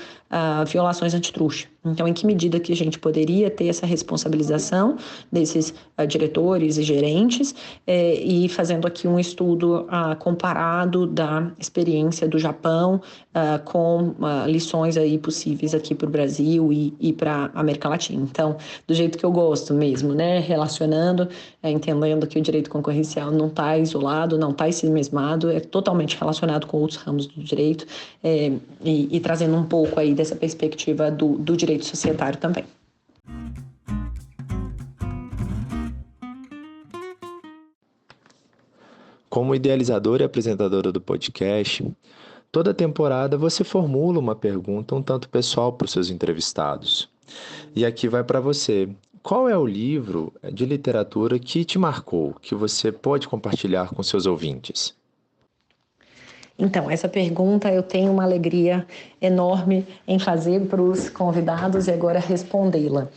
violações antitruste. Então, em que medida que a gente poderia ter essa responsabilização desses diretores e gerentes, e fazendo aqui um estudo comparado da experiência do Japão com lições aí possíveis aqui para o Brasil e para a América Latina. Então, do jeito que eu gosto mesmo, né, relacionando, entendendo que o direito concorrencial não está isolado, não está ensimesmado, é totalmente relacionado com outros ramos do direito, e trazendo um pouco aí dessa perspectiva do direito societário também. Como idealizadora e apresentadora do podcast, toda temporada você formula uma pergunta um tanto pessoal para os seus entrevistados. E aqui vai para você. Qual é o livro de literatura que te marcou, que você pode compartilhar com seus ouvintes? Então, essa pergunta eu tenho uma alegria enorme em fazer para os convidados e agora respondê-la,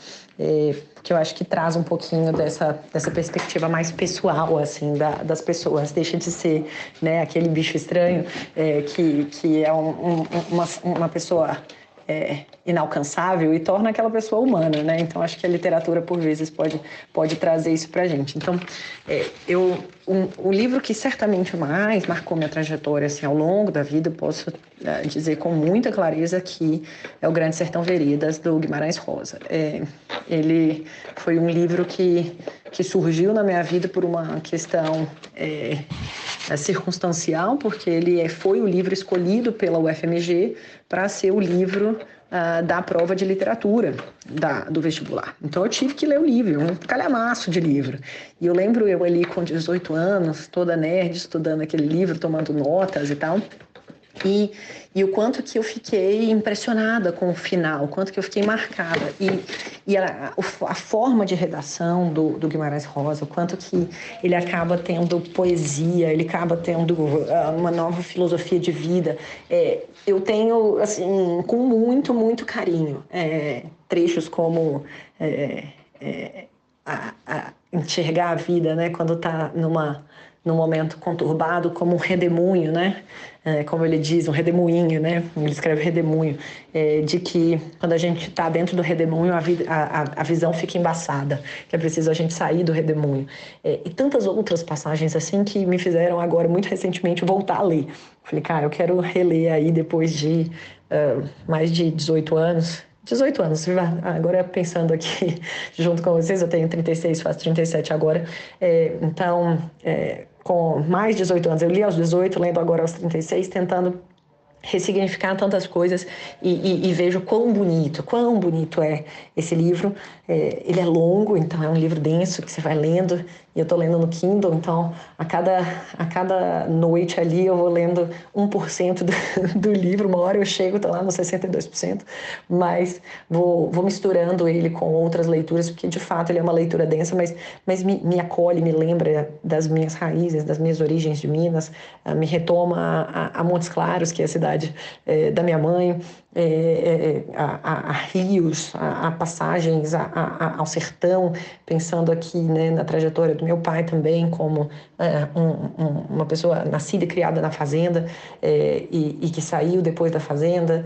porque eu acho que traz um pouquinho dessa perspectiva mais pessoal, assim, das pessoas. Deixa de ser, né, aquele bicho estranho que é uma pessoa inalcançável, e torna aquela pessoa humana, né? Então, acho que a literatura, por vezes, pode trazer isso pra gente. Então, o livro que certamente mais marcou minha trajetória, assim, ao longo da vida, eu posso dizer com muita clareza que é O Grande Sertão Veredas, do Guimarães Rosa. Ele foi um livro que surgiu na minha vida por uma questão circunstancial, porque ele foi o livro escolhido pela UFMG para ser o livro da prova de literatura do vestibular. Então eu tive que ler o livro, um calhamaço de livro. E eu lembro eu ali com 18 anos, toda nerd, estudando aquele livro, tomando notas e tal. E o quanto que eu fiquei impressionada com o final, o quanto que eu fiquei marcada. E a forma de redação do Guimarães Rosa, o quanto que ele acaba tendo poesia, ele acaba tendo uma nova filosofia de vida. Eu tenho, assim, com muito, muito carinho, trechos como enxergar a vida, né, quando está num momento conturbado, como um redemoinho, né? Como ele diz, um redemoinho, né? Ele escreve redemoinho, de que quando a gente está dentro do redemoinho, a visão fica embaçada, que é preciso a gente sair do redemoinho. E tantas outras passagens assim que me fizeram agora, muito recentemente, voltar a ler. Falei, cara, eu quero reler aí depois de mais de 18 anos, agora pensando aqui junto com vocês, eu tenho 36, faço 37 agora, então com mais de 18 anos. Eu li aos 18, lendo agora aos 36, tentando ressignificar tantas coisas e vejo quão bonito é esse livro. Ele é longo, então é um livro denso que você vai lendo, e eu estou lendo no Kindle, então a cada noite ali eu vou lendo 1% do livro, uma hora eu chego, estou lá no 62%, mas vou misturando ele com outras leituras, porque de fato ele é uma leitura densa, mas me acolhe, me lembra das minhas raízes, das minhas origens de Minas, me retoma a Montes Claros, que é a cidade da minha mãe, a rios, a passagens ao sertão, pensando aqui, né, na trajetória do meu pai também, como uma pessoa nascida e criada na fazenda, e que saiu depois da fazenda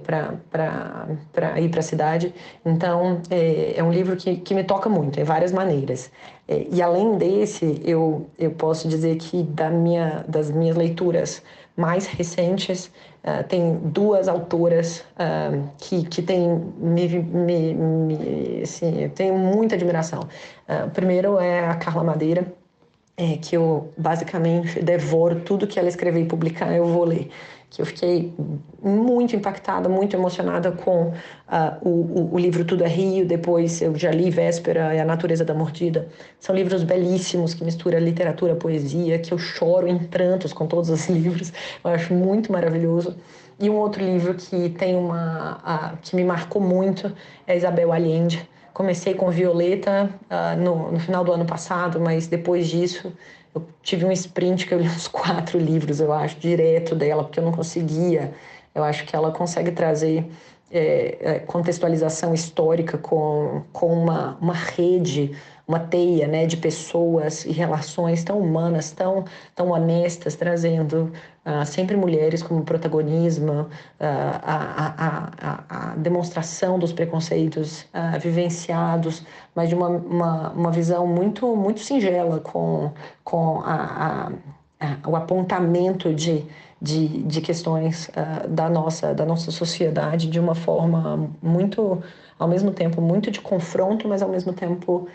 para ir para a cidade. Então, é um livro que me toca muito, em várias maneiras. E além desse, eu posso dizer que das minhas leituras mais recentes, tem duas autoras que têm assim, eu tenho muita admiração. Primeiro é a Carla Madeira, que eu basicamente devoro tudo que ela escrever e publicar, eu vou ler. Que eu fiquei muito impactada, muito emocionada com o livro Tudo é Rio. Depois eu já li Véspera e A Natureza da Mordida. São livros belíssimos que misturam literatura, poesia, que eu choro em prantos com todos os livros. Eu acho muito maravilhoso. E um outro livro que que me marcou muito é Isabel Allende. Comecei com Violeta no final do ano passado, mas depois disso eu tive um sprint que eu li uns 4 livros, eu acho, direto dela, porque eu não conseguia. Eu acho que ela consegue trazer contextualização histórica com uma rede, uma teia, né, de pessoas e relações tão humanas, tão honestas, trazendo sempre mulheres como protagonismo, a demonstração dos preconceitos vivenciados, mas de uma visão muito, muito singela, com o apontamento de questões da nossa sociedade de uma forma muito, ao mesmo tempo, muito de confronto, mas ao mesmo tempo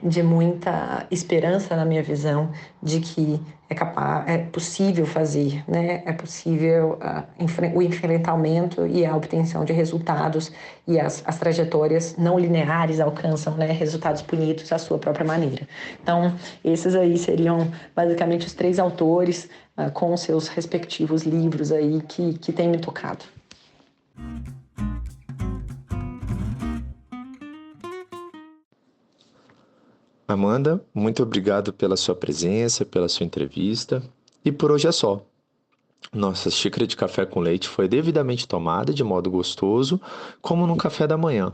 de muita esperança, na minha visão, de que é possível fazer, né? É possível o enfrentamento e a obtenção de resultados, e as trajetórias não lineares alcançam, né, resultados bonitos à sua própria maneira. Então, esses aí seriam basicamente os 3 autores com seus respectivos livros aí que têm me tocado. Amanda, muito obrigado pela sua presença, pela sua entrevista. E por hoje é só. Nossa xícara de café com leite foi devidamente tomada de modo gostoso, como num café da manhã.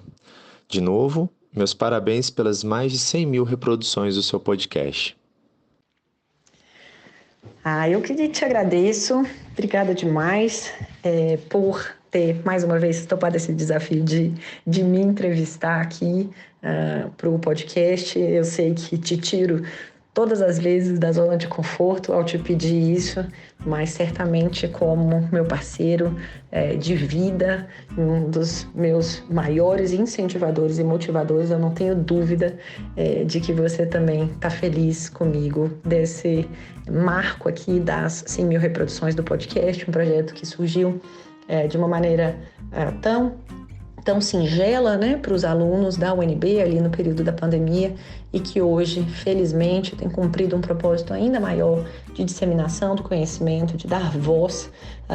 De novo, meus parabéns pelas mais de 100.000 reproduções do seu podcast. Eu que te agradeço. Obrigada demais por ter, mais uma vez, topado esse desafio de me entrevistar aqui para o podcast. Eu sei que te tiro todas as vezes da zona de conforto ao te pedir isso, mas certamente como meu parceiro de vida, um dos meus maiores incentivadores e motivadores, eu não tenho dúvida de que você também está feliz comigo desse marco aqui das 100.000 reproduções do podcast, um projeto que surgiu de uma maneira tão singela, né, para os alunos da UNB ali no período da pandemia, e que hoje, felizmente, tem cumprido um propósito ainda maior de disseminação do conhecimento, de dar voz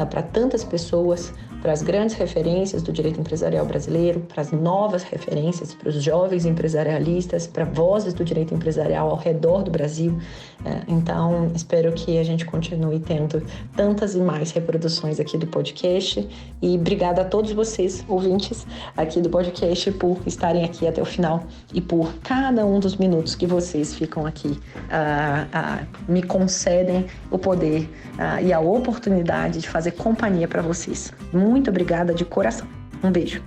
para tantas pessoas, para as grandes referências do direito empresarial brasileiro, para as novas referências, para os jovens empresarialistas, para vozes do direito empresarial ao redor do Brasil. Então, espero que a gente continue tendo tantas e mais reproduções aqui do podcast. E obrigada a todos vocês, ouvintes aqui do podcast, por estarem aqui até o final e por cada um dos minutos que vocês ficam aqui, me concedem o poder e a oportunidade de fazer companhia para vocês. Muito obrigada de coração. Um beijo.